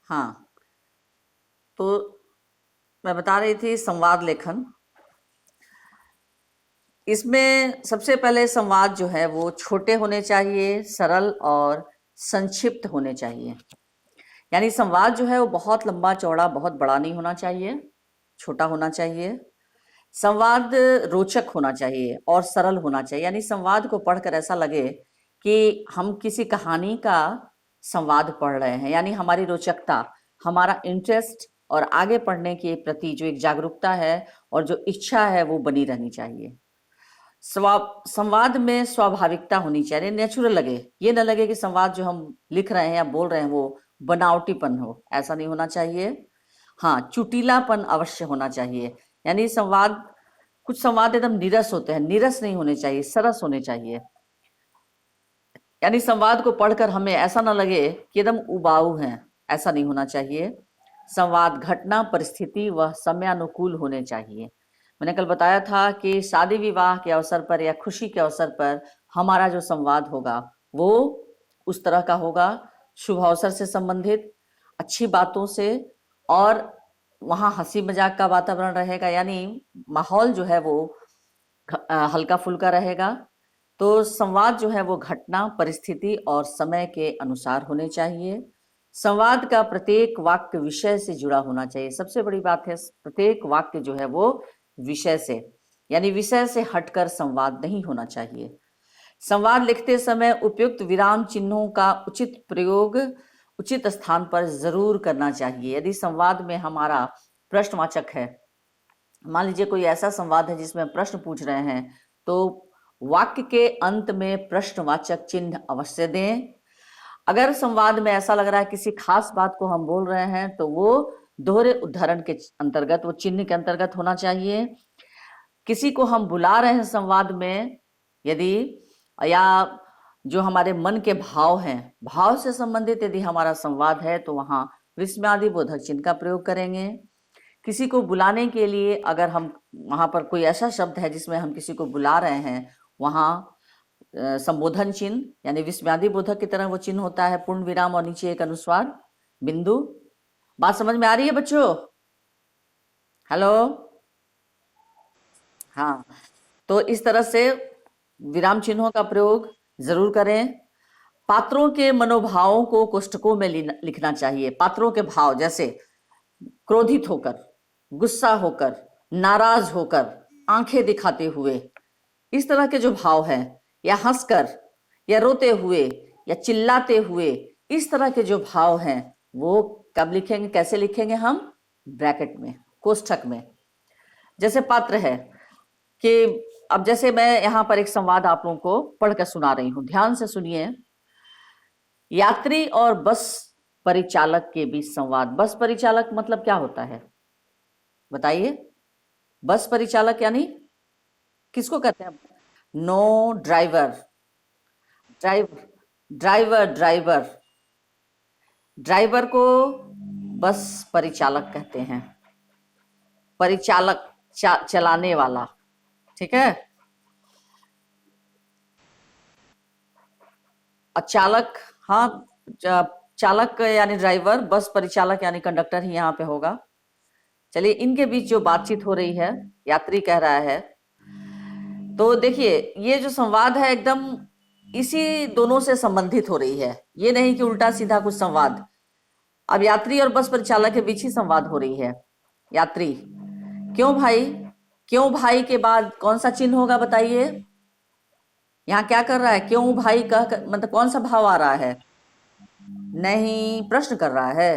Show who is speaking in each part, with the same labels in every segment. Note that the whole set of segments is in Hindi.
Speaker 1: हाँ, तो मैं बता रही थी संवाद लेखन। इसमें सबसे पहले संवाद जो है वो छोटे होने चाहिए, सरल और संक्षिप्त होने चाहिए। यानी संवाद जो है वो बहुत लंबा चौड़ा, बहुत बड़ा नहीं होना चाहिए, छोटा होना चाहिए। संवाद रोचक होना चाहिए और सरल होना चाहिए। यानी संवाद को पढ़कर ऐसा लगे कि हम किसी कहानी का संवाद पढ़ रहे हैं। यानी हमारी रोचकता, हमारा इंटरेस्ट और आगे पढ़ने के प्रति जो एक जागरूकता है और जो इच्छा है वो बनी रहनी चाहिए। संवाद में स्वाभाविकता होनी चाहिए, नेचुरल लगे। ये न लगे कि संवाद जो हम लिख रहे हैं या बोल रहे हैं वो बनावटीपन हो, ऐसा नहीं होना चाहिए। हाँ, चुटीलापन अवश्य होना चाहिए। यानी संवाद, कुछ संवाद एकदम नीरस होते हैं, नीरस नहीं होने चाहिए, सरस होने चाहिए। यानी संवाद को पढ़कर हमें ऐसा ना लगे कि एकदम उबाऊ हैं, ऐसा नहीं होना चाहिए। संवाद घटना, परिस्थिति व समयानुकूल होने चाहिए। मैंने कल बताया था कि शादी विवाह के अवसर पर या खुशी के अवसर पर हमारा जो संवाद होगा वो उस तरह का होगा, शुभ अवसर से संबंधित, अच्छी बातों से, और वहाँ हंसी मजाक का वातावरण रहेगा। यानी माहौल जो है वो हल्का फुल्का रहेगा। तो संवाद जो है वो घटना, परिस्थिति और समय के अनुसार होने चाहिए। संवाद का प्रत्येक वाक्य विषय से जुड़ा होना चाहिए। सबसे बड़ी बात है, प्रत्येक वाक्य जो है वो विषय से, यानी विषय से हटकर संवाद नहीं होना चाहिए। संवाद लिखते समय उपयुक्त विराम चिन्हों का उचित प्रयोग उचित स्थान पर जरूर करना चाहिए। यदि संवाद में हमारा प्रश्नवाचक है, मान लीजिए कोई ऐसा संवाद है जिसमें प्रश्न पूछ रहे हैं, तो वाक्य के अंत में प्रश्नवाचक चिन्ह अवश्य दें। अगर संवाद में ऐसा लग रहा है किसी खास बात को हम बोल रहे हैं तो वो दोहरे उद्धरण के अंतर्गत, वो चिन्ह के अंतर्गत होना चाहिए। किसी को हम बुला रहे हैं संवाद में, यदि, या जो हमारे मन के भाव हैं, भाव से संबंधित यदि हमारा संवाद है तो वहां विस्मयादि बोधक चिन्ह का प्रयोग करेंगे। किसी को बुलाने के लिए अगर हम, वहां पर कोई ऐसा शब्द है जिसमें हम किसी को बुला रहे हैं, वहां संबोधन चिन्ह यानी विस्मयादि बोधक की तरह वो चिन्ह होता है, पूर्ण विराम और नीचे एक अनुस्वार बिंदु। बात समझ में आ रही है बच्चों? हेलो? हाँ, तो इस तरह से विराम चिन्हों का प्रयोग जरूर करें। पात्रों के मनोभावों को कोष्ठकों में लिखना चाहिए। पात्रों के भाव, जैसे क्रोधित होकर, गुस्सा होकर, नाराज होकर, आंखें दिखाते हुए, इस तरह के जो भाव हैं, या हंसकर, या रोते हुए, या चिल्लाते हुए, इस तरह के जो भाव हैं वो कब लिखेंगे, कैसे लिखेंगे हम? ब्रैकेट में, कोष्ठक में। जैसे पात्र है कि अब जैसे मैं यहां पर एक संवाद आप लोगों को पढ़कर सुना रही हूं, ध्यान से सुनिए। यात्री और बस परिचालक के बीच संवाद। बस परिचालक मतलब क्या होता है बताइए? बस परिचालक यानी किसको कहते हैं? No, driver. Driver, driver, driver, driver को बस परिचालक कहते हैं। परिचालक, चलाने वाला, ठीक है। चालक, हाँ, चालक यानी ड्राइवर, बस परिचालक यानी कंडक्टर ही यहाँ पे होगा। चलिए, इनके बीच जो बातचीत हो रही है, यात्री कह रहा है, तो देखिए ये जो संवाद है एकदम इसी दोनों से संबंधित हो रही है। ये नहीं कि उल्टा सीधा कुछ संवाद। अब यात्री और बस परिचालक के बीच ही संवाद हो रही है। यात्री, क्यों भाई? क्यों भाई के बाद कौन सा चिन्ह होगा बताइए? यहाँ क्या कर रहा है? क्यों भाई का मतलब कौन सा भाव आ रहा है? नहीं, प्रश्न कर रहा है,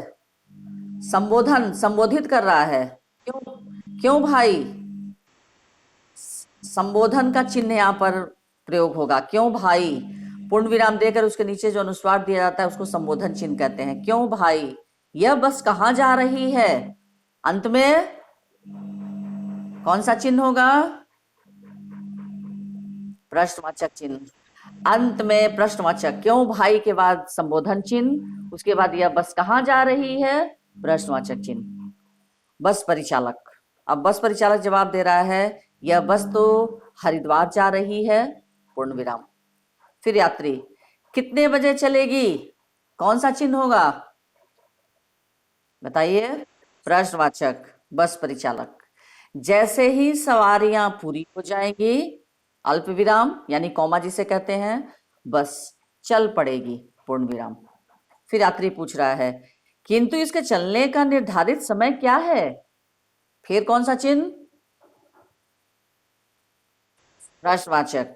Speaker 1: संबोधन, संबोधित कर रहा है। क्यों? क्यों भाई, संबोधन का चिन्ह यहाँ पर प्रयोग होगा। क्यों भाई, पूर्ण विराम देकर उसके नीचे जो अनुस्वार दिया जाता है उसको संबोधन चिन्ह कहते हैं। क्यों भाई, यह बस कहाँ जा रही है? अंत में कौन सा चिन्ह होगा? प्रश्नवाचक चिन्ह। अंत में प्रश्नवाचक, क्यों भाई के बाद संबोधन चिन्ह, उसके बाद यह बस कहाँ जा रही है? प्रश्नवाचक चिन्ह। बस परिचालक, अब बस परिचालक जवाब दे रहा है, यह बस तो हरिद्वार जा रही है, पूर्ण विराम। फिर यात्री, कितने बजे चलेगी? कौन सा चिन्ह होगा? बताइए। प्रश्नवाचक, बस परिचालक। जैसे ही सवारियां पूरी हो जाएंगी, अल्प विराम यानी कॉमा जिसे कहते हैं, बस चल पड़ेगी, पूर्ण विराम। फिर यात्री पूछ रहा है, किंतु इसके चलने का निर्धारित समय क्या है? फिर कौन सा चिन्ह? प्रश्नवाचक।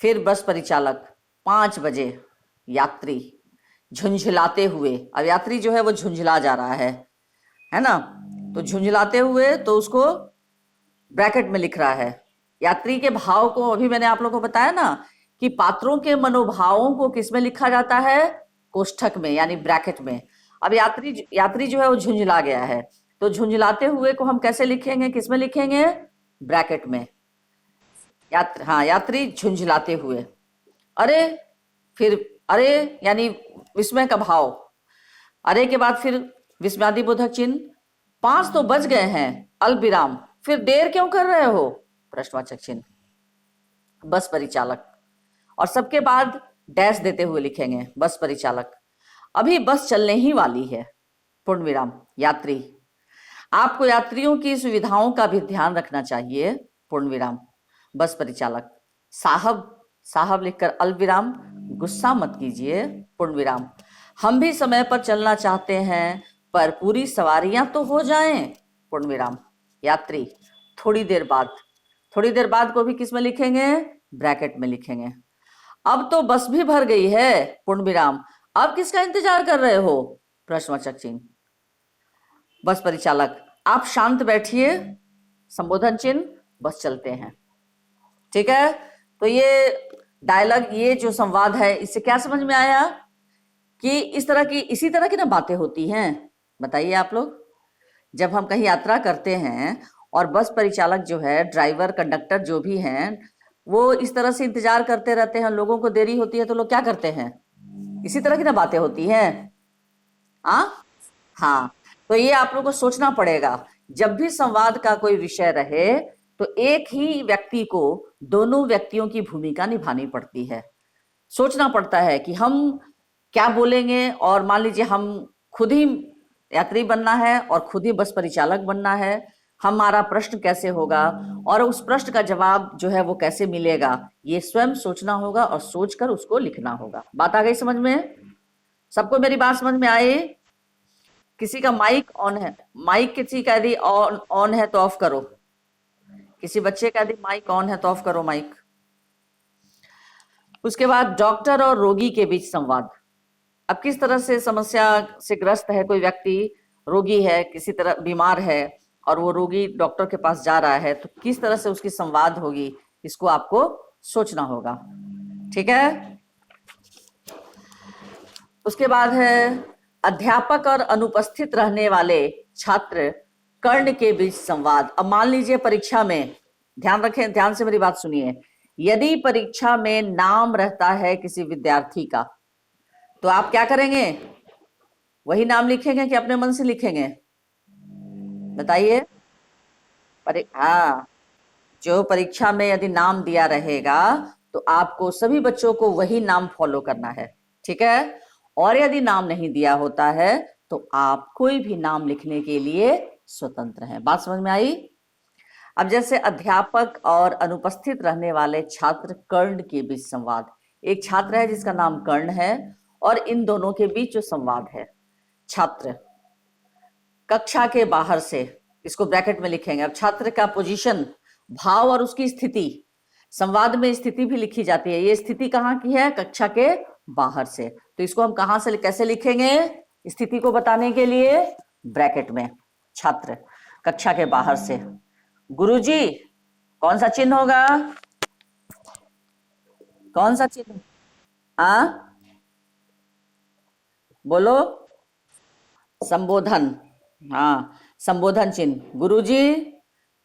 Speaker 1: फिर बस परिचालक, 5 बजे। यात्री झुंझलाते हुए, अब यात्री जो है वो झुंझला जा रहा है ना, तो झुंझलाते हुए तो उसको ब्रैकेट में लिख रहा है। यात्री के भाव को अभी मैंने आप लोगों को बताया ना कि पात्रों के मनोभावों को किसमें लिखा जाता है? कोष्ठक में यानी ब्रैकेट में। अब यात्री जो है वो झुंझला गया है, तो झुंझलाते हुए को हम कैसे लिखेंगे, किसमें लिखेंगे? ब्रैकेट में। यात्री झुंझलाते हुए। अरे, फिर अरे यानी विस्मय का भाव। अरे के बाद फिर विस्मयादिबोधक चिन्ह। 5 तो बज गए हैं, अल्प विराम। फिर देर क्यों कर रहे हो? प्रश्नवाचक चिन्ह। बस परिचालक। और सबके बाद डैश देते हुए लिखेंगे, बस परिचालक। अभी बस चलने ही वाली है, पूर्ण विराम। यात्री, आपको यात्रियों की सुविधाओं का भी ध्यान रखना चाहिए, पूर्ण विराम। बस परिचालक। साहब, साहब लिखकर अल्प विराम, गुस्सा मत कीजिए, पूर्ण विराम। हम भी समय पर चलना चाहते हैं, पर पूरी सवारियां तो हो जाएं, पूर्ण विराम। यात्री, थोड़ी देर बाद। थोड़ी देर बाद को भी किस में लिखेंगे? ब्रैकेट में लिखेंगे। अब तो बस भी भर गई है, पूर्ण विराम। अब किसका इंतजार कर रहे हो? प्रश्नवाचक चिन्ह। बस परिचालक, आप शांत बैठिए, संबोधन चिन्ह, बस चलते हैं। ठीक है, तो ये डायलॉग, ये जो संवाद है, इससे क्या समझ में आया कि इसी तरह की ना बातें होती हैं। बताइए आप लोग, जब हम कहीं यात्रा करते हैं और बस परिचालक जो है, ड्राइवर कंडक्टर जो भी हैं, वो इस तरह से इंतजार करते रहते हैं, लोगों को देरी होती है तो लोग क्या करते हैं? इसी तरह की ना बातें होती हैं। हाँ, तो ये आप लोगों को सोचना पड़ेगा, जब भी संवाद का कोई विषय रहे तो एक ही व्यक्ति को दोनों व्यक्तियों की भूमिका निभानी पड़ती है। सोचना पड़ता है कि हम क्या बोलेंगे, और मान लीजिए हम खुद ही यात्री बनना है और खुद ही बस परिचालक बनना है, हमारा प्रश्न कैसे होगा और उस प्रश्न का जवाब जो है वो कैसे मिलेगा, ये स्वयं सोचना होगा और सोचकर उसको लिखना होगा। बात आ गई समझ में? सबको मेरी बात समझ में आई? किसी का माइक ऑन है, माइक किसी का यदि ऑन ऑन है तो ऑफ करो। किसी बच्चे का यदि माइक ऑन है तो ऑफ करो माइक। उसके बाद डॉक्टर और रोगी के बीच संवाद। अब किस तरह से समस्या से ग्रस्त है कोई व्यक्ति, रोगी है, किसी तरह बीमार है, और वो रोगी डॉक्टर के पास जा रहा है, तो किस तरह से उसकी संवाद होगी, इसको आपको सोचना होगा। ठीक है, उसके बाद है अध्यापक और अनुपस्थित रहने वाले छात्र कर्ण के बीच संवाद। अब मान लीजिए परीक्षा में, ध्यान रखें, ध्यान से मेरी बात सुनिए, यदि परीक्षा में नाम रहता है किसी विद्यार्थी का, तो आप क्या करेंगे? वही नाम लिखेंगे कि अपने मन से लिखेंगे? बताइए। हाँ, जो परीक्षा में यदि नाम दिया रहेगा तो आपको सभी बच्चों को वही नाम फॉलो करना है। ठीक है, और यदि नाम नहीं दिया होता है तो आप कोई भी नाम लिखने के लिए स्वतंत्र हैं। बात समझ में आई? अब जैसे अध्यापक और अनुपस्थित रहने वाले छात्र कर्ण के बीच संवाद। एक छात्र है जिसका नाम कर्ण है, और इन दोनों के बीच जो संवाद है, छात्र कक्षा के बाहर से, इसको ब्रैकेट में लिखेंगे। अब छात्र का पोजीशन, भाव और उसकी स्थिति, संवाद में स्थिति भी लिखी जाती है। ये स्थिति कहाँ की है? कक्षा के बाहर से। तो इसको हम कहां से कैसे लिखेंगे स्थिति को बताने के लिए? ब्रैकेट में। छात्र कक्षा के बाहर से। गुरुजी, कौन सा चिन्ह होगा? कौन सा चिन्ह? बोलो। संबोधन। हाँ, संबोधन चिन्ह। गुरुजी,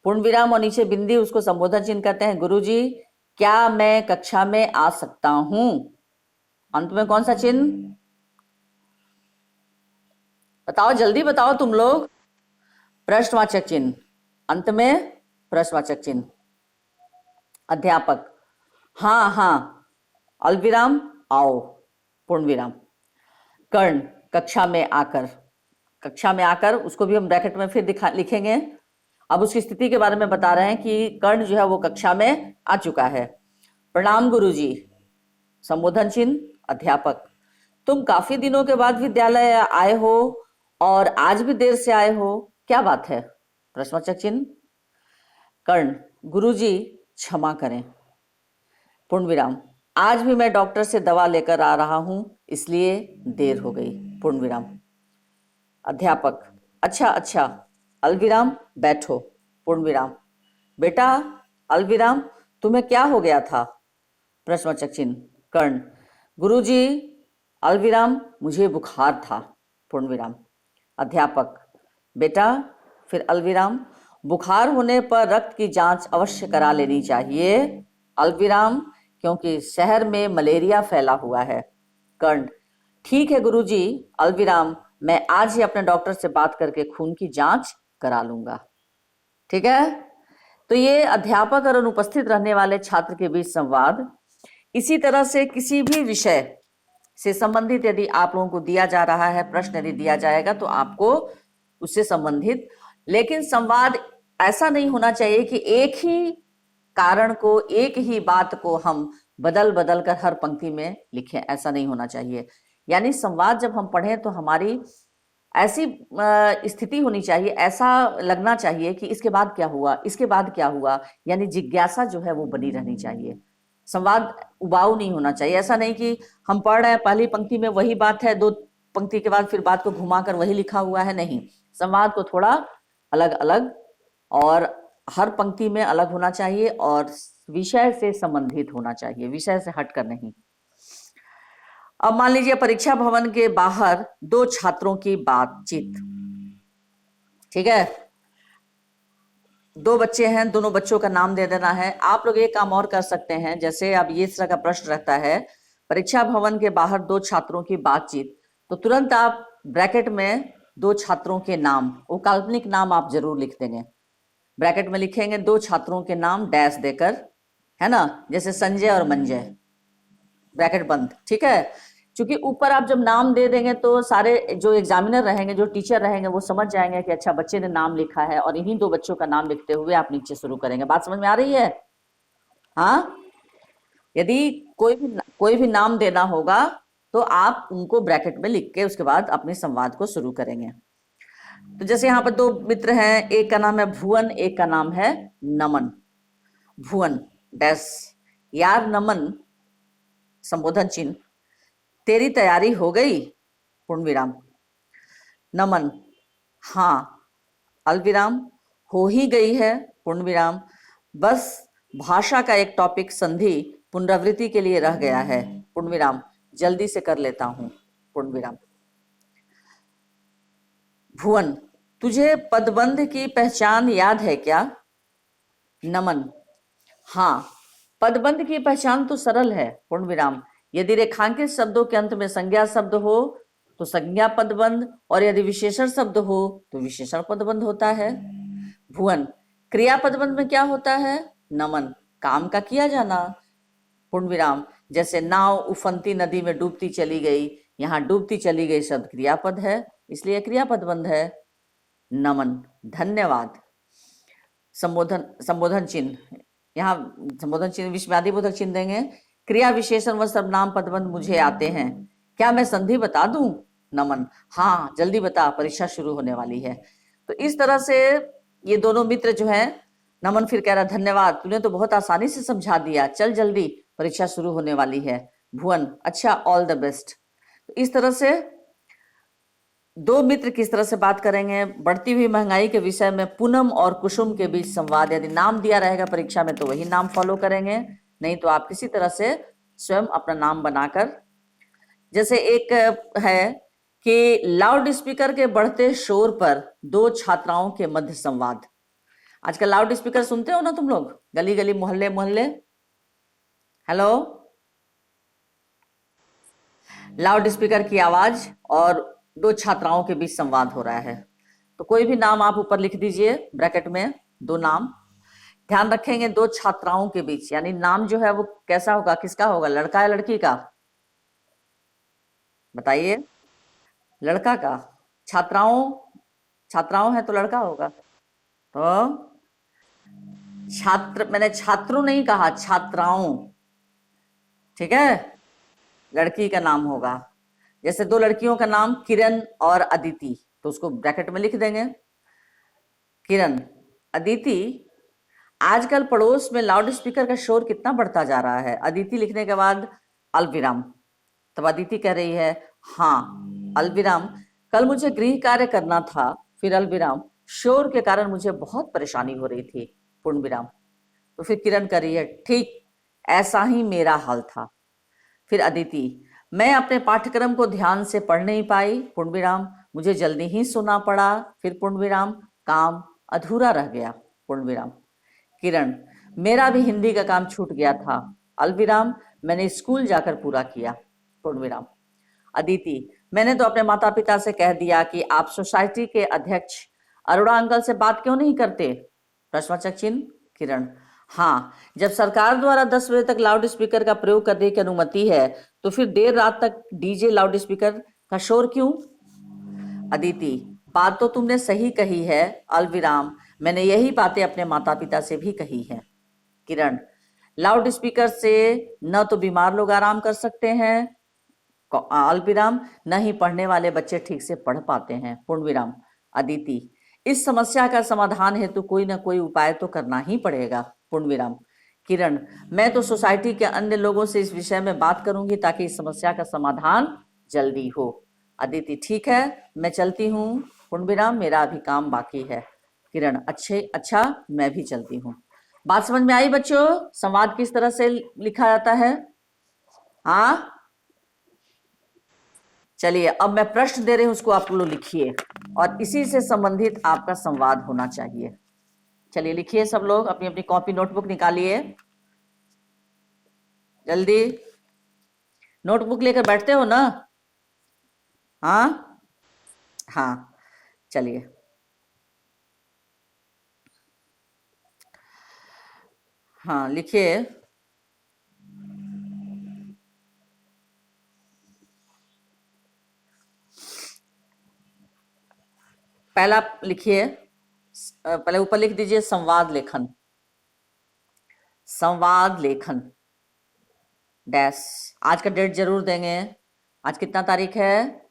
Speaker 1: पूर्ण विराम और नीचे बिंदी, उसको संबोधन चिन्ह कहते हैं। गुरुजी, क्या मैं कक्षा में आ सकता हूं? अंत में कौन सा चिन्ह? बताओ, जल्दी बताओ तुम लोग। प्रश्नवाचक चिन्ह। अंत में प्रश्नवाचक चिन्ह। अध्यापक, हाँ हाँ, अल्पविराम, आओ, पूर्ण विराम। कर्ण, कक्षा में आकर। कक्षा में आकर उसको भी हम ब्रैकेट में फिर लिखेंगे। अब उसकी स्थिति के बारे में बता रहे हैं कि कर्ण जो है वो कक्षा में आ चुका है। प्रणाम गुरुजी, संबोधन चिन्ह अध्यापक, तुम काफी दिनों के बाद विद्यालय आए हो और आज भी देर से आए हो, क्या बात है? प्रश्नवाचक चिन्ह। कर्ण, गुरुजी क्षमा करें, पूर्ण विराम, आज भी मैं डॉक्टर से दवा लेकर आ रहा हूं इसलिए देर हो गई, पूर्ण विराम। अध्यापक, अच्छा अच्छा, अलविराम बैठो, पूर्ण विराम। बेटा अलविराम, तुम्हें क्या हो गया था? प्रश्नवाचक चिन्ह। कर्ण, गुरुजी अलविराम, मुझे बुखार था, पूर्ण विराम। अध्यापक, बेटा, फिर अलविराम, बुखार होने पर रक्त की जांच अवश्य करा लेनी चाहिए, अलविराम, क्योंकि शहर में मलेरिया फैला हुआ है। कर्ण, ठीक है गुरुजी, अलविराम, मैं आज ही अपने डॉक्टर से बात करके खून की जांच करा लूंगा। ठीक है, तो ये अध्यापक और अनुपस्थित रहने वाले छात्र के बीच संवाद। इसी तरह से किसी भी विषय से संबंधित यदि आप लोगों को दिया जा रहा है, प्रश्न यदि दिया जाएगा तो आपको उससे संबंधित, लेकिन संवाद ऐसा नहीं होना चाहिए कि एक ही कारण को, एक ही बात को हम बदल बदल कर हर पंक्ति में लिखें, ऐसा नहीं होना चाहिए। यानी संवाद जब हम पढ़ें तो हमारी ऐसी स्थिति होनी चाहिए, ऐसा लगना चाहिए कि इसके बाद क्या हुआ, इसके बाद क्या हुआ, यानी जिज्ञासा जो है वो बनी रहनी चाहिए। संवाद उबाऊ नहीं होना चाहिए। ऐसा नहीं कि हम पढ़ रहे हैं, पहली पंक्ति में वही बात है, दो पंक्ति के बाद फिर बात को घुमाकर वही लिखा हुआ है, नहीं। संवाद को थोड़ा अलग अलग और हर पंक्ति में अलग होना चाहिए और विषय से संबंधित होना चाहिए, विषय से हटकर नहीं। अब मान लीजिए परीक्षा भवन के बाहर दो छात्रों की बातचीत। ठीक है, दो बच्चे हैं, दोनों बच्चों का नाम दे देना है। आप लोग एक काम और कर सकते हैं, जैसे अब ये तरह का प्रश्न रहता है, परीक्षा भवन के बाहर दो छात्रों की बातचीत, तो तुरंत आप ब्रैकेट में दो छात्रों के नाम, वो काल्पनिक नाम आप जरूर लिख देंगे। ब्रैकेट में लिखेंगे दो छात्रों के नाम डैश देकर, है ना, जैसे संजय और मंजय, ब्रैकेट बंद। ठीक है, क्योंकि ऊपर आप जब नाम दे देंगे तो सारे जो एग्जामिनर रहेंगे, जो टीचर रहेंगे, वो समझ जाएंगे कि अच्छा बच्चे ने नाम लिखा है, और इन्हीं दो बच्चों का नाम लिखते हुए आप नीचे शुरू करेंगे। बात समझ में आ रही है? हाँ, यदि कोई भी नाम देना होगा तो आप उनको ब्रैकेट में लिख के उसके बाद अपने संवाद को शुरू करेंगे। तो जैसे यहाँ पर दो मित्र हैं, एक का नाम है भुवन, एक का नाम है नमन। भुवन डैश, यार नमन, संबोधन चिन्ह, तेरी तैयारी हो गई, पूर्ण विराम। नमन, हाँ, अल्पविराम, हो ही गई है, पूर्ण विराम, बस भाषा का एक टॉपिक संधि पुनरावृत्ति के लिए रह गया है, पूर्ण विराम, जल्दी से कर लेता हूं, पूर्ण विराम। भुवन, तुझे पदबंध की पहचान याद है क्या? नमन, हाँ, पदबंध की पहचान तो सरल है, पूर्ण विराम, यदि रेखांकित शब्दों के अंत में संज्ञा शब्द हो तो संज्ञा पदबंध, और यदि विशेषण शब्द हो तो विशेषण पदबंध होता है। भुवन, क्रिया पदबंध में क्या होता है? नमन, काम का किया जाना, पूर्ण विराम, जैसे नाव उफनती नदी में डूबती चली गई, यहाँ डूबती चली गई शब्द क्रियापद है, इसलिए क्रियापद बंध है। नमन, धन्यवाद। संबोधन चिन्ह, यहाँ संबोधन चिन्ह विस्मयादिबोधक चिन्ह देंगे। क्रिया विशेषण व सर्वनाम पदबंध मुझे आते हैं, क्या मैं संधि बता दूं? नमन, हाँ जल्दी बता, परीक्षा शुरू होने वाली है। तो इस तरह से ये दोनों मित्र जो है, नमन फिर कह रहा धन्यवाद, तूने तो बहुत आसानी से समझा दिया, चल जल्दी, परीक्षा शुरू होने वाली है। भुवन, अच्छा, ऑल द बेस्ट। तो इस तरह से दो मित्र किस तरह से बात करेंगे? बढ़ती हुई महंगाई के विषय में पूनम और कुसुम के बीच संवाद। यदि नाम दिया रहेगा परीक्षा में तो वही नाम फॉलो करेंगे, नहीं तो आप किसी तरह से स्वयं अपना नाम बनाकर, जैसे एक है कि लाउड स्पीकर के बढ़ते शोर पर दो छात्राओं के मध्य संवाद। आजकल लाउड स्पीकर सुनते हो ना तुम लोग, गली गली मोहल्ले मोहल्ले, हेलो, लाउड स्पीकर की आवाज और दो छात्राओं के बीच संवाद हो रहा है। तो कोई भी नाम आप ऊपर लिख दीजिए ब्रैकेट में, दो नाम। ध्यान रखेंगे दो छात्राओं के बीच, यानी नाम जो है वो कैसा होगा, किसका होगा, लड़का या लड़की का? बताइए, लड़का का। छात्राओं, छात्राओं है तो लड़का होगा, तो छात्र, मैंने छात्रों नहीं कहा, छात्राओं, ठीक है, लड़की का नाम होगा। जैसे दो लड़कियों का नाम किरण और अदिति, तो उसको ब्रैकेट में लिख देंगे, किरण, अदिति। आजकल पड़ोस में लाउड स्पीकर का शोर कितना बढ़ता जा रहा है। अदिति लिखने के बाद अल्विराम, तब अदिति कह रही है, हाँ अल्विराम, कल मुझे गृह कार्य करना था, फिर अल्विराम, शोर के कारण मुझे बहुत परेशानी हो रही थी, पूर्ण विराम। तो फिर किरण कर रही है, ठीक ऐसा ही मेरा हाल था। फिर अदिति, मैं अपने पाठ्यक्रम को ध्यान से पढ़ नहीं पाई, पूर्ण विराम, मुझे जल्दी ही सोना पड़ा, फिर पूर्ण विराम, काम अधूरा रह गया, पूर्ण विराम। किरण, मेरा भी हिंदी का काम छूट गया था, अल्विराम, मैंने स्कूल जाकर पूरा किया, पूर्ण विराम। अदिति, मैंने तो अपने माता पिता से कह दिया कि आप सोसाइटी के अध्यक्ष अरोड़ा अंकल से बात क्यों नहीं करते, प्रश्नवाचक चिन्ह। किरण, हाँ, जब सरकार द्वारा 10 बजे तक लाउड स्पीकर का प्रयोग करने की अनुमति है तो फिर देर रात तक डीजे लाउड स्पीकर का शोर क्यों। अदिति, बात तो तुमने सही कही है अल्विराम, मैंने यही बातें अपने माता पिता से भी कही है। किरण, लाउड स्पीकर से न तो बीमार लोग आराम कर सकते हैं, अल्विराम, न ही पढ़ने वाले बच्चे ठीक से पढ़ पाते हैं, पूर्ण विराम। अदिति, इस समस्या का समाधान हेतु कोई ना कोई उपाय तो करना ही पड़ेगा, पूर्ण विराम। किरण, मैं तो सोसाइटी के अन्य लोगों से इस विषय में बात करूंगी ताकि इस समस्या का समाधान जल्दी हो। अदिति, ठीक है, मैं चलती हूँ, पूर्ण विराम, मेरा अभी काम बाकी है। किरण, अच्छा, मैं भी चलती हूँ। बात समझ में आई बच्चों? संवाद किस तरह से लिखा जाता है? हाँ, चलिए अब मैं प्रश्न दे रही हूं, उसको आप लोग लिखिए और इसी से संबंधित आपका संवाद होना चाहिए। चलिए लिखिए सब लोग, अपनी अपनी कॉपी नोटबुक निकालिए, जल्दी। नोटबुक लेकर बैठते हो ना? हाँ हाँ, चलिए। हाँ लिखिए। पहला लिखिए, पहले ऊपर लिख दीजिए संवाद लेखन, संवाद लेखन डैश। आज का डेट जरूर देंगे। आज कितना तारीख है?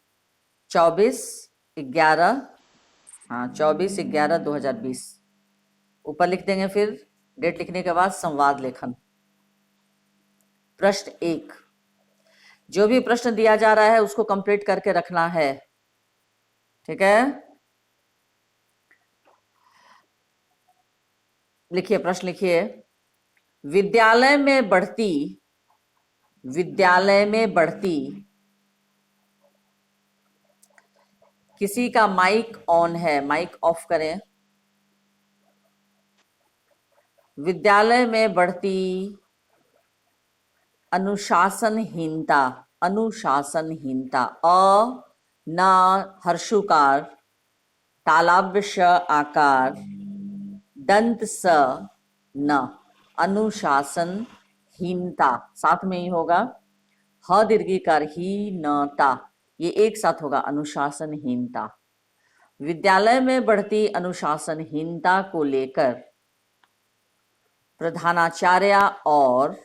Speaker 1: 24/11, हाँ 24/11/2020। ऊपर लिख देंगे, फिर डेट लिखने के बाद संवाद लेखन। प्रश्न 1, जो भी प्रश्न दिया जा रहा है उसको कंप्लीट करके रखना है, ठीक है? लिखिए, प्रश्न लिखिए। विद्यालय में बढ़ती, विद्यालय में बढ़ती, किसी का माइक ऑन है, माइक ऑफ करें। विद्यालय में बढ़ती अनुशासनहीनता, अनुशासनहीनता, न हर्षुकार, तालव्य श आकार, दंत स न, अनुशासनहीनता साथ में ही होगा, ह दीर्घिकार ही न ता, ये एक साथ होगा, अनुशासनहीनता। विद्यालय में बढ़ती अनुशासनहीनता को लेकर प्रधानाचार्य और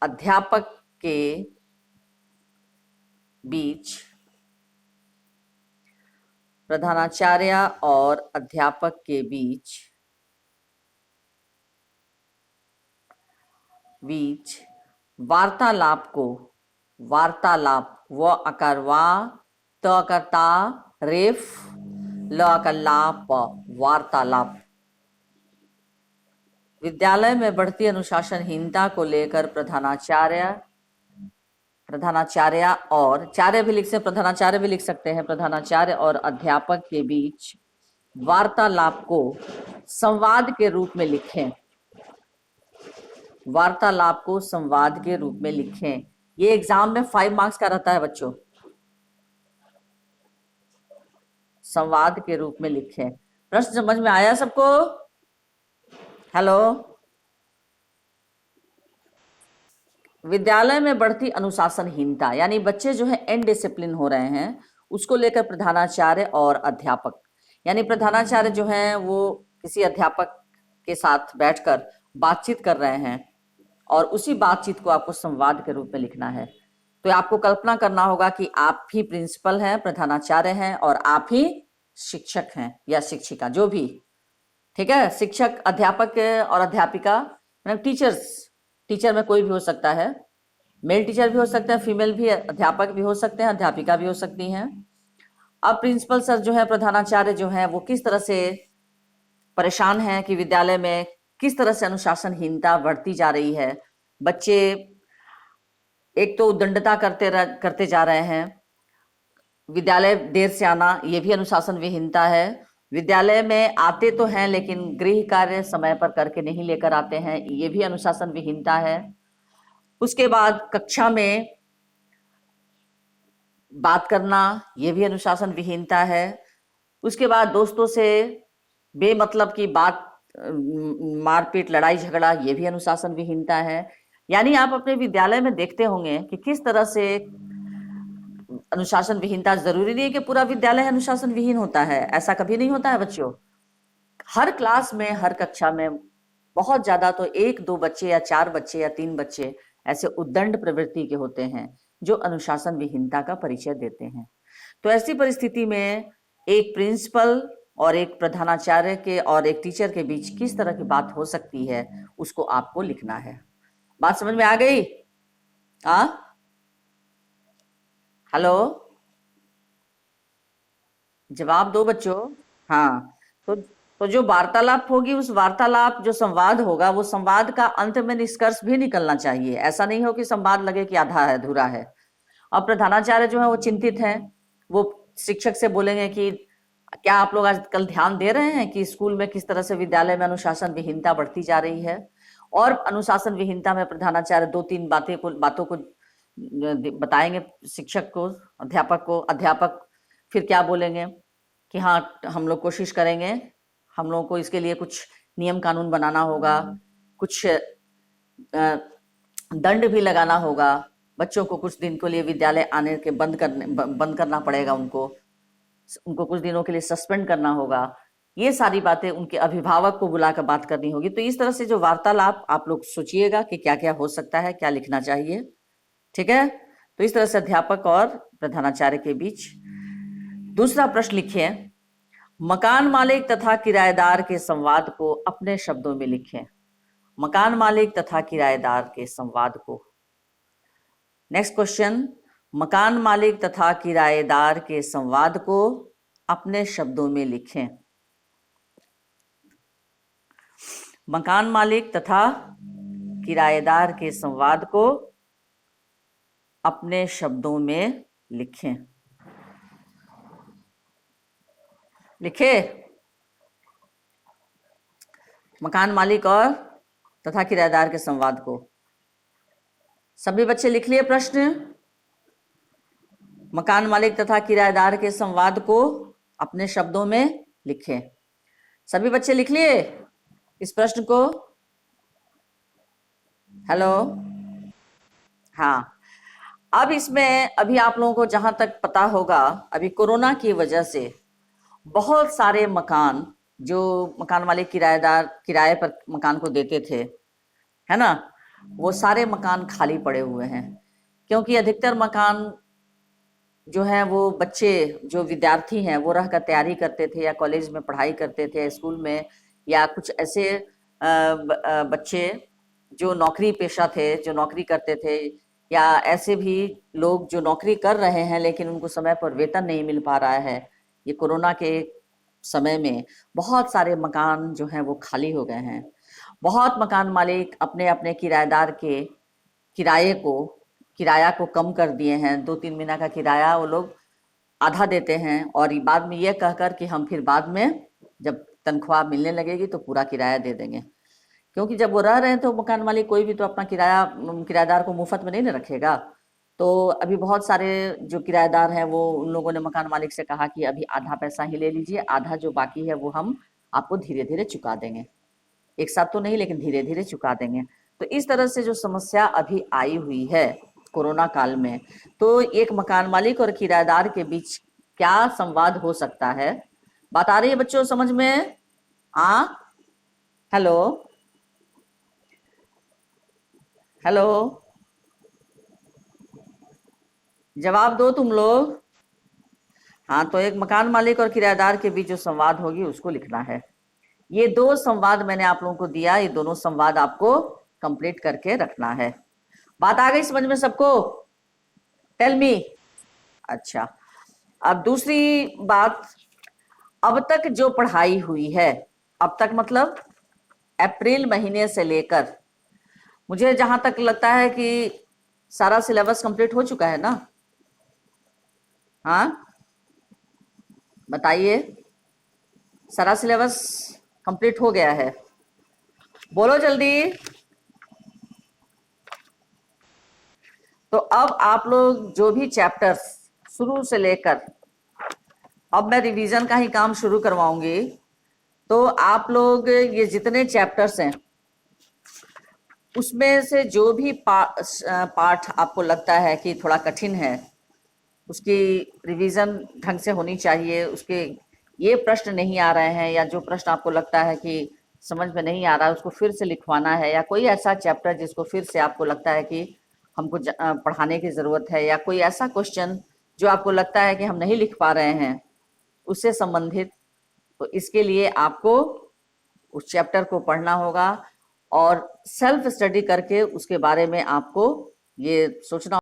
Speaker 1: अध्यापक के बीच, प्रधानाचार्य और अध्यापक के बीच वार्तालाप को, वार्तालाप, व आकार वा, त आकार ता, रेफ, ल आकार लाप, वार्तालाप। विद्यालय में बढ़ती अनुशासनहीनता को लेकर प्रधानाचार्य और, चार्य भी लिख सकते, प्रधानाचार्य भी लिख सकते हैं, प्रधानाचार्य और अध्यापक के बीच वार्तालाप को संवाद के रूप में लिखें, वार्तालाप को संवाद के रूप में लिखें। ये एग्जाम में 5 मार्क्स का रहता है बच्चों, संवाद के रूप में लिखें। प्रश्न समझ में आया सबको? हेलो, विद्यालय में बढ़ती अनुशासनहीनता, यानी बच्चे जो है इनडिसिप्लिन हो रहे हैं, उसको लेकर प्रधानाचार्य और अध्यापक, यानी प्रधानाचार्य जो हैं वो किसी अध्यापक के साथ बैठकर बातचीत कर रहे हैं और उसी बातचीत को आपको संवाद के रूप में लिखना है। तो आपको कल्पना करना होगा कि आप ही प्रिंसिपल हैं, प्रधानाचार्य हैं और आप ही शिक्षक हैं या शिक्षिका, जो भी, ठीक है। शिक्षक, अध्यापक और अध्यापिका मतलब टीचर्स, टीचर में कोई भी हो सकता है, मेल टीचर भी हो सकते हैं, फीमेल भी अध्यापक भी हो सकते हैं, अध्यापिका भी हो सकती हैं। अब प्रिंसिपल सर जो है, प्रधानाचार्य जो है, वो किस तरह से परेशान हैं कि विद्यालय में किस तरह से अनुशासनहीनता बढ़ती जा रही है। बच्चे एक तो उद्दंडता करते जा रहे हैं, विद्यालय देर से आना ये भी अनुशासन विहीनता है। विद्यालय में आते तो हैं लेकिन गृह कार्य समय पर करके नहीं लेकर आते हैं, ये भी अनुशासन विहीनता है। उसके बाद कक्षा में बात करना, ये भी अनुशासन विहीनता है। उसके बाद दोस्तों से बेमतलब की बात, मारपीट, लड़ाई झगड़ा, ये भी अनुशासन विहीनता है। यानी आप अपने विद्यालय में देखते होंगे कि किस तरह से अनुशासन विहीनता, जरूरी नहीं है कि पूरा विद्यालय अनुशासन विहीन होता है, ऐसा कभी नहीं होता है बच्चों। हर क्लास में, हर कक्षा में बहुत ज्यादा तो 1-2 बच्चे या 4 बच्चे या 3 बच्चे ऐसे उद्दंड प्रवृत्ति के होते हैं जो अनुशासन विहीनता का परिचय देते हैं। तो ऐसी परिस्थिति में एक प्रिंसिपल और एक प्रधानाचार्य के और एक टीचर के बीच किस तरह की बात हो सकती है, उसको आपको लिखना है। बात समझ में आ गई? हेलो, जवाब दो बच्चों। हाँ, तो जो वार्तालाप होगी, उस वार्तालाप, जो संवाद होगा, वो संवाद का अंत में निष्कर्ष भी निकलना चाहिए। ऐसा नहीं हो कि संवाद लगे कि आधा है, अधूरा है। अब प्रधानाचार्य जो है वो चिंतित हैं, वो शिक्षक से बोलेंगे कि क्या आप लोग आजकल ध्यान दे रहे हैं कि स्कूल में किस तरह से विद्यालय में अनुशासन विहीनता बढ़ती जा रही है। और अनुशासन विहीनता में प्रधानाचार्य 2-3 बातों को बताएंगे शिक्षक को, अध्यापक को। अध्यापक फिर क्या बोलेंगे कि हाँ, हम लोग कोशिश करेंगे, हम लोगों को इसके लिए कुछ नियम कानून बनाना होगा, कुछ दंड भी लगाना होगा, बच्चों को कुछ दिन के लिए विद्यालय आने के बंद करना पड़ेगा, उनको कुछ दिनों के लिए सस्पेंड करना होगा। ये सारी बातें उनके अभिभावक को बुलाकर बात करनी होगी। तो इस तरह से जो वार्तालाप, आप लोग सोचिएगा कि क्या क्या हो सकता है, क्या लिखना चाहिए, ठीक है। तो इस तरह से अध्यापक और प्रधानाचार्य के बीच। दूसरा प्रश्न लिखिए, मकान मालिक तथा किराएदार के संवाद को अपने शब्दों में लिखें। मकान मालिक तथा किराएदार के संवाद को। नेक्स्ट क्वेश्चन, मकान मालिक तथा किराएदार के संवाद को अपने शब्दों में लिखें। मकान मालिक तथा किराएदार के संवाद को अपने शब्दों में लिखें। लिखे, मकान मालिक और तथा किराएदार के संवाद को। सभी बच्चे लिख लिए प्रश्न? मकान मालिक तथा किराएदार के संवाद को अपने शब्दों में लिखें। सभी बच्चे लिख लिए इस प्रश्न को? हेलो, हाँ। अब इसमें अभी आप लोगों को जहां तक पता होगा, अभी कोरोना की वजह से बहुत सारे मकान, जो मकान मालिक किराएदार किराए पर मकान को देते थे, है ना, वो सारे मकान खाली पड़े हुए हैं। क्योंकि अधिकतर मकान जो है, वो बच्चे, जो विद्यार्थी हैं, वो रहकर तैयारी करते थे या कॉलेज में पढ़ाई करते थे, स्कूल में, या कुछ ऐसे बच्चे जो नौकरी पेशा थे, जो नौकरी करते थे, या ऐसे भी लोग जो नौकरी कर रहे हैं लेकिन उनको समय पर वेतन नहीं मिल पा रहा है। ये कोरोना के समय में बहुत सारे मकान जो हैं वो खाली हो गए हैं। बहुत मकान मालिक अपने अपने किराएदार के किराया को कम कर दिए हैं। 2-3 महीना का किराया वो लोग आधा देते हैं और बाद में ये कहकर कि हम फिर बाद में जब तनख्वाह मिलने लगेगी तो पूरा किराया दे देंगे। क्योंकि जब वो रह रहे हैं तो मकान मालिक कोई भी तो अपना किराएदार को मुफ्त में नहीं ना रखेगा। तो अभी बहुत सारे जो किराएदार हैं, वो उन लोगों ने मकान मालिक से कहा कि अभी आधा पैसा ही ले लीजिए, आधा जो बाकी है वो हम आपको धीरे धीरे चुका देंगे, एक साथ तो नहीं लेकिन धीरे धीरे चुका देंगे। तो इस तरह से जो समस्या अभी आई हुई है कोरोना काल में, तो एक मकान मालिक और किराएदार के बीच क्या संवाद हो सकता है? बात आ रही है बच्चों समझ में? हाँ, हेलो हेलो, जवाब दो तुम लोग। हाँ, तो एक मकान मालिक और किराएदार के बीच जो संवाद होगी उसको लिखना है। ये दो संवाद मैंने आप लोगों को दिया, ये दोनों संवाद आपको कंप्लीट करके रखना है। बात आ गई समझ में सबको? Tell me. अच्छा, अब दूसरी बात, अब तक जो पढ़ाई हुई है, अब तक मतलब अप्रैल महीने से लेकर, मुझे जहां तक लगता है कि सारा सिलेबस कंप्लीट हो चुका है ना? हाँ, बताइए, सारा सिलेबस कंप्लीट हो गया है? बोलो जल्दी। तो अब आप लोग जो भी चैप्टर्स शुरू से लेकर, अब मैं रिवीजन का ही काम शुरू करवाऊंगी, तो आप लोग ये जितने चैप्टर्स हैं उसमें से जो भी पार्ट आपको लगता है कि थोड़ा कठिन है, उसकी रिवीजन ढंग से होनी चाहिए, उसके ये प्रश्न नहीं आ रहे हैं, या जो प्रश्न आपको लगता है कि समझ में नहीं आ रहा है उसको फिर से लिखवाना है, या कोई ऐसा चैप्टर जिसको फिर से आपको लगता है कि हमको पढ़ाने की ज़रूरत है, या कोई ऐसा क्वेश्चन जो आपको लगता है कि हम नहीं लिख पा रहे हैं उससे संबंधित, तो इसके लिए आपको उस चैप्टर को पढ़ना होगा और सेल्फ स्टडी करके उसके बारे में आपको ये सोचना